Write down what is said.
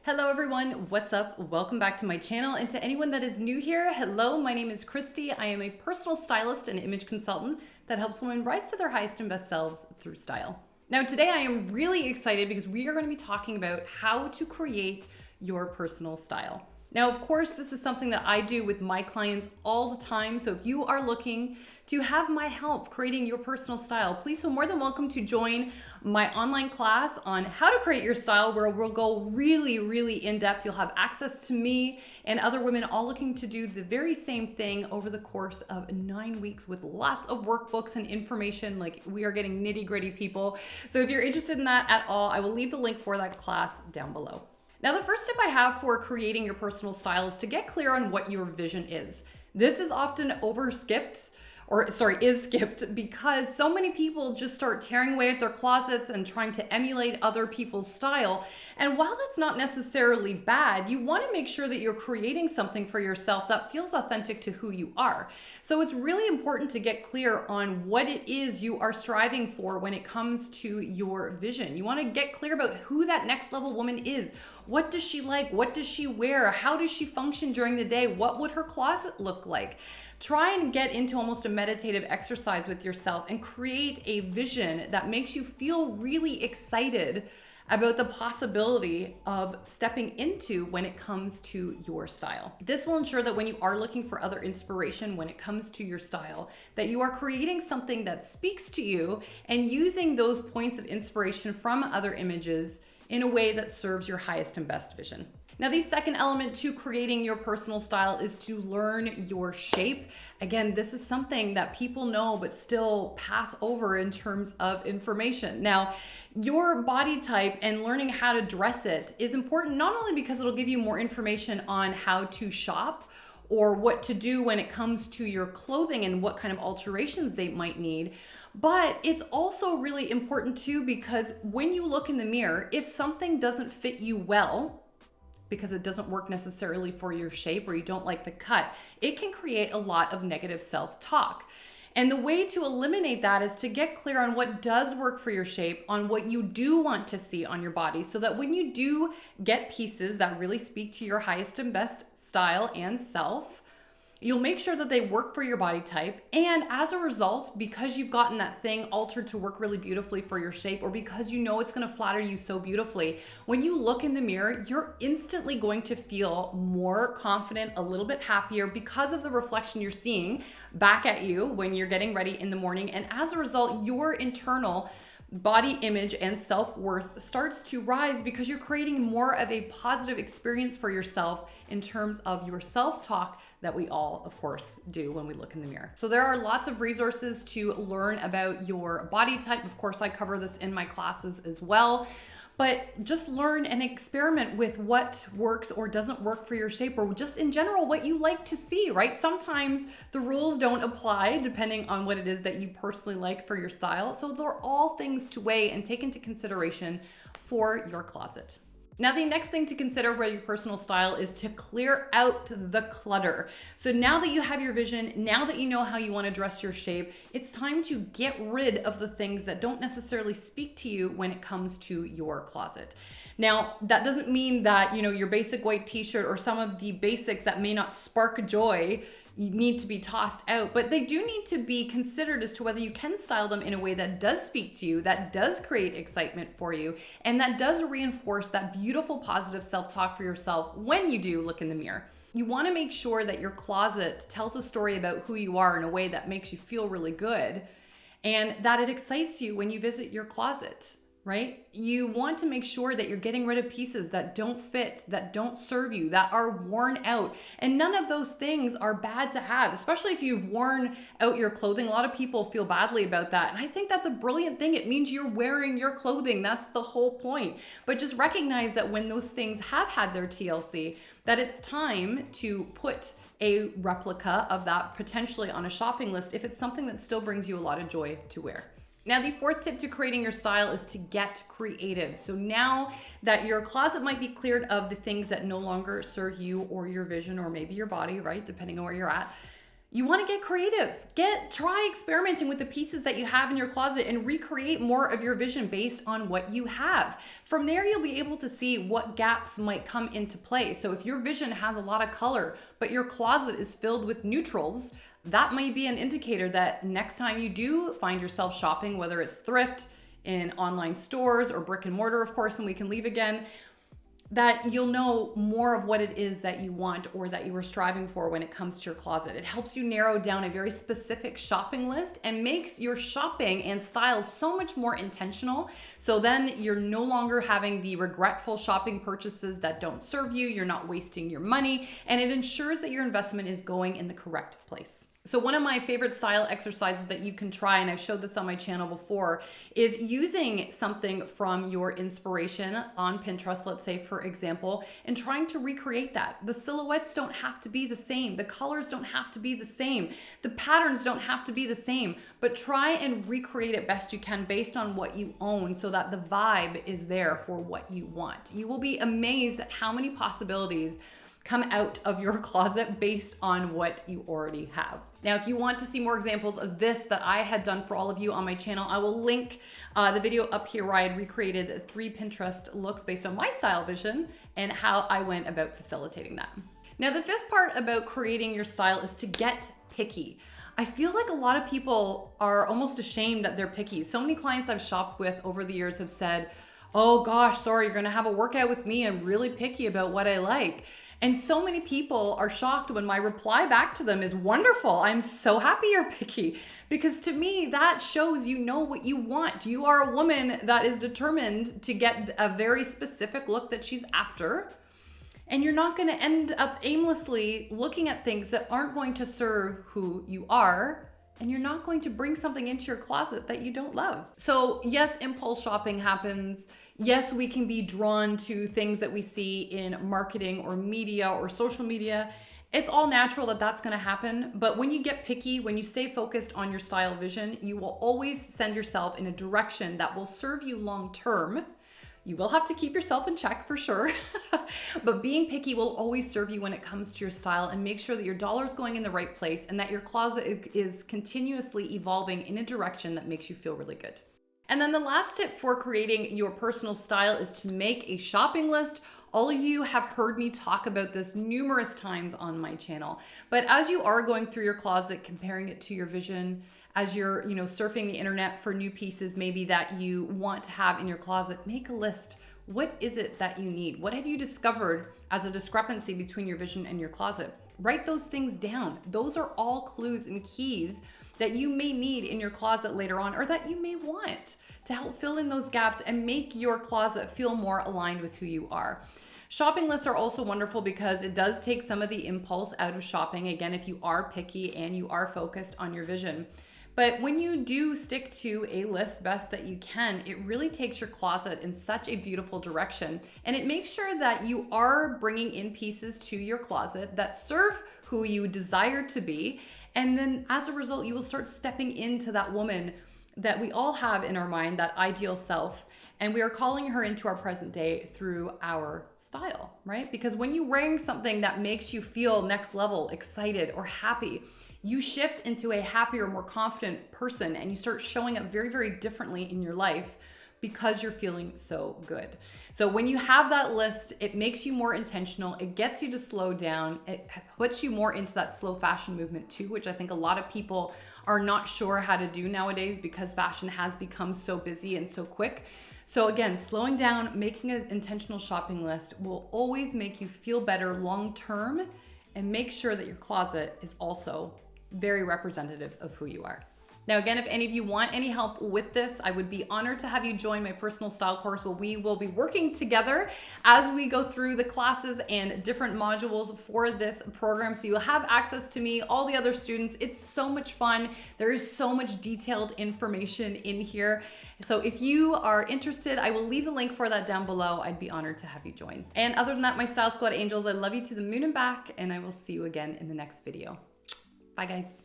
Hello everyone, what's up? Welcome back to my channel, and to anyone that is new here, hello, my name is Christy. I am a personal stylist and image consultant that helps women rise to their highest and best selves through style. Now today I am really excited because we are going to be talking about how to create your personal style. Now, of course, this is something that I do with my clients all the time. So if you are looking to have my help creating your personal style, please feel more than welcome to join my online class on how to create your style, where we'll go really in depth. You'll have access to me and other women all looking to do the very same thing over the course of 9 weeks with lots of workbooks and information. Like, we are getting nitty-gritty, people. So if you're interested in that at all, I will leave the link for that class down below. Now, the first tip I have for creating your personal style is to get clear on what your vision is. This is often is skipped because so many people just start tearing away at their closets and trying to emulate other people's style. And while that's not necessarily bad, you want to make sure that you're creating something for yourself that feels authentic to who you are. So it's really important to get clear on what it is you are striving for when it comes to your vision. You want to get clear about who that next level woman is. What does she like? What does she wear? How does she function during the day? What would her closet look like? Try and get into almost a meditative exercise with yourself and create a vision that makes you feel really excited about the possibility of stepping into when it comes to your style. This will ensure that when you are looking for other inspiration when it comes to your style, that you are creating something that speaks to you and using those points of inspiration from other images in a way that serves your highest and best vision. Now, the second element to creating your personal style is to learn your shape. Again, this is something that people know but still pass over in terms of information. Now, your body type and learning how to dress it is important, not only because it'll give you more information on how to shop or what to do when it comes to your clothing and what kind of alterations they might need, but it's also really important too because when you look in the mirror, if something doesn't fit you well, because it doesn't work necessarily for your shape or you don't like the cut, it can create a lot of negative self-talk. And the way to eliminate that is to get clear on what does work for your shape, on what you do want to see on your body, so that when you do get pieces that really speak to your highest and best style and self, you'll make sure that they work for your body type. And as a result, because you've gotten that thing altered to work really beautifully for your shape, or because you know it's going to flatter you so beautifully, when you look in the mirror, you're instantly going to feel more confident, a little bit happier because of the reflection you're seeing back at you when you're getting ready in the morning. And as a result, your internal body image and self-worth starts to rise because you're creating more of a positive experience for yourself in terms of your self-talk that we all, of course, do when we look in the mirror. So there are lots of resources to learn about your body type. Of course, I cover this in my classes as well. But just learn and experiment with what works or doesn't work for your shape, or just in general, what you like to see, right? Sometimes the rules don't apply depending on what it is that you personally like for your style. So they're all things to weigh and take into consideration for your closet. Now, the next thing to consider for your personal style is to clear out the clutter. So now that you have your vision, now that you know how you want to dress your shape, it's time to get rid of the things that don't necessarily speak to you when it comes to your closet. Now, that doesn't mean that, your basic white t-shirt or some of the basics that may not spark joy need to be tossed out, but they do need to be considered as to whether you can style them in a way that does speak to you, that does create excitement for you, and that does reinforce that beautiful positive self-talk for yourself when you do look in the mirror. You want to make sure that your closet tells a story about who you are in a way that makes you feel really good and that it excites you when you visit your closet. Right? You want to make sure that you're getting rid of pieces that don't fit, that don't serve you, that are worn out. And none of those things are bad to have, especially if you've worn out your clothing. A lot of people feel badly about that. And I think that's a brilliant thing. It means you're wearing your clothing. That's the whole point. But just recognize that when those things have had their TLC, that it's time to put a replica of that potentially on a shopping list if it's something that still brings you a lot of joy to wear. Now, the fourth tip to creating your style is to get creative. So now that your closet might be cleared of the things that no longer serve you or your vision or maybe your body, right? Depending on where you're at. You want to get creative. Try experimenting with the pieces that you have in your closet and recreate more of your vision based on what you have. From there, you'll be able to see what gaps might come into play. So if your vision has a lot of color, but your closet is filled with neutrals, that might be an indicator that next time you do find yourself shopping, whether it's thrift, in online stores, or brick and mortar, of course, and we can leave again, that you'll know more of what it is that you want or that you were striving for when it comes to your closet. It helps you narrow down a very specific shopping list and makes your shopping and style so much more intentional. So then you're no longer having the regretful shopping purchases that don't serve you, you're not wasting your money, and it ensures that your investment is going in the correct place. So one of my favorite style exercises that you can try, and I've showed this on my channel before, is using something from your inspiration on Pinterest, let's say for example, and trying to recreate that. The silhouettes don't have to be the same. The colors don't have to be the same. The patterns don't have to be the same, but try and recreate it best you can based on what you own so that the vibe is there for what you want. You will be amazed at how many possibilities come out of your closet based on what you already have. Now, if you want to see more examples of this that I had done for all of you on my channel, I will link the video up here where I had recreated 3 Pinterest looks based on my style vision and how I went about facilitating that. Now, the 5th part about creating your style is to get picky. I feel like a lot of people are almost ashamed that they're picky. So many clients I've shopped with over the years have said, oh gosh, sorry, you're gonna have a workout with me. I'm really picky about what I like. And so many people are shocked when my reply back to them is wonderful. I'm so happy you're picky, because to me, that shows you know what you want. You are a woman that is determined to get a very specific look that she's after. And you're not going to end up aimlessly looking at things that aren't going to serve who you are. And you're not going to bring something into your closet that you don't love. So yes, impulse shopping happens. Yes, we can be drawn to things that we see in marketing or media or social media. It's all natural that that's gonna happen. But when you get picky, when you stay focused on your style vision, you will always send yourself in a direction that will serve you long term. You will have to keep yourself in check for sure, but being picky will always serve you when it comes to your style, and make sure that your dollar is going in the right place and that your closet is continuously evolving in a direction that makes you feel really good. And then the last tip for creating your personal style is to make a shopping list. All of you have heard me talk about this numerous times on my channel, but as you are going through your closet, comparing it to your vision, as you're, surfing the internet for new pieces maybe that you want to have in your closet, make a list. What is it that you need? What have you discovered as a discrepancy between your vision and your closet? Write those things down. Those are all clues and keys that you may need in your closet later on, or that you may want to help fill in those gaps and make your closet feel more aligned with who you are. Shopping lists are also wonderful because it does take some of the impulse out of shopping, again, if you are picky and you are focused on your vision. But when you do stick to a list best that you can, it really takes your closet in such a beautiful direction. And it makes sure that you are bringing in pieces to your closet that serve who you desire to be. And then as a result, you will start stepping into that woman that we all have in our mind, that ideal self. And we are calling her into our present day through our style, right? Because when you're wearing something that makes you feel next level, excited or happy, you shift into a happier, more confident person, and you start showing up very, very differently in your life because you're feeling so good. So when you have that list, it makes you more intentional. It gets you to slow down. It puts you more into that slow fashion movement too, which I think a lot of people are not sure how to do nowadays because fashion has become so busy and so quick. So again, slowing down, making an intentional shopping list will always make you feel better long-term, and make sure that your closet is also very representative of who you are. Now, again, if any of you want any help with this, I would be honored to have you join my personal style course, where we will be working together as we go through the classes and different modules for this program. So you'll have access to me, all the other students. It's so much fun. There is so much detailed information in here. So if you are interested, I will leave the link for that down below. I'd be honored to have you join. And other than that, my Style Squad angels, I love you to the moon and back, and I will see you again in the next video. Bye, guys.